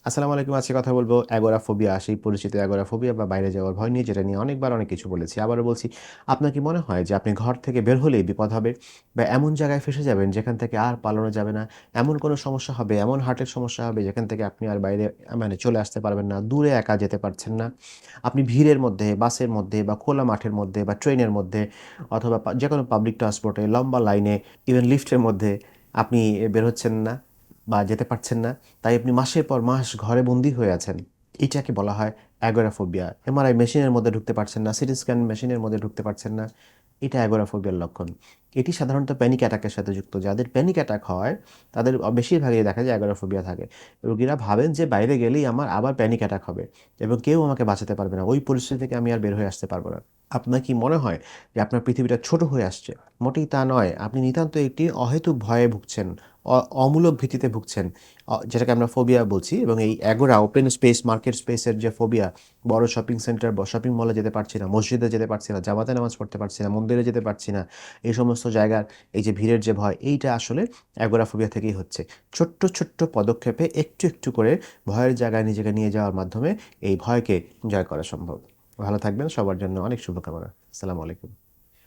আসসালামু আলাইকুম। আজকে কথা বলবো অ্যাগোরাফোবিয়া, সেই পরিচিত অ্যাগোরাফোবিয়া বা বাইরে যাওয়ার ভয় নিয়ে, যেটা নিয়ে অনেকবার অনেক কিছু বলেছি। আবারও বলছি, আপনার কি মনে হয় যে আপনি ঘর থেকে বের হলেই বিপদ হবে? বা এমন জায়গায় ফেঁসে যাবেন যেখান থেকে আর পালানো যাবে না? এমন কোনো সমস্যা হবে, এমন হার্টের সমস্যা হবে যেখান থেকে আপনি আর বাইরে মানে চলে আসতে পারবেন না, দূরে একা যেতে পারছেন না। আপনি ভিড়ের মধ্যে, বাসের মধ্যে বা খোলা মাঠের মধ্যে বা ট্রেনের মধ্যে অথবা যেকোনো পাবলিক ট্রান্সপোর্টে লম্বা লাইনে, ইভেন লিফটের মধ্যে আপনি বের হচ্ছেন না বা যেতে পারছেন না। তাই আপনি মাসের পর মাস ঘরে বন্দী হয়ে আছেন। এটাকে বলা হয় অ্যাগোরাফোবিয়া। এমআরআই মেশিনের মধ্যে ঢুকতে পারছেন না, সিটি স্ক্যান মেশিনের মধ্যে ঢুকতে পারছেন না। এটা অ্যাগোরাফোবিয়ার লক্ষণ। এটি সাধারণত প্যানিক অ্যাটাকের সাথে যুক্ত। যাদের প্যানিক অ্যাটাক হয় তাদের বেশিরভাগই দেখা যায় অ্যাগোরাফোবিয়া থাকে। রোগীরা ভাবেন যে বাইরে গেলেই আমার আবার প্যানিক অ্যাটাক হবে এবং কেউ আমাকে বাঁচাতে পারবে না। ওই পরিস্থিতি থেকে আমি আর বের হয়ে আসতে পারব না। আপনার কি মনে হয় যে আপনার পৃথিবীটা ছোট হয়ে আসছে? মোটেই তা নয়। আপনি নিতান্ত একটি অহেতুক ভয়ে ভুগছেন, অমূলক ভীতিতে ভুগছেন, যেটাকে আমরা ফোবিয়া বলছি। এবং এই অ্যাগোরা, ওপেন স্পেস, মার্কেট স্পেসের যে ফোবিয়া, বড় শপিং সেন্টার বা শপিং মলে যেতে পারছি না, মসজিদে যেতে পারছি না, জামাতে নামাজ পড়তে পারছি না, মন্দিরে যেতে পারছি না, এই সমস্ত জায়গার এই যে ভিড়ের যে ভয়, এইটা আসলে অ্যাগোরাফোবিয়া থেকেই হচ্ছে। ছোট্ট ছোট্ট পদক্ষেপে একটু একটু করে ভয়ের জায়গায় নিজেকে নিয়ে যাওয়ার মাধ্যমে এই ভয়কে জয় করা সম্ভব। ভালো থাকবেন। সবার জন্য অনেক শুভকামনা। আসসালামু আলাইকুম।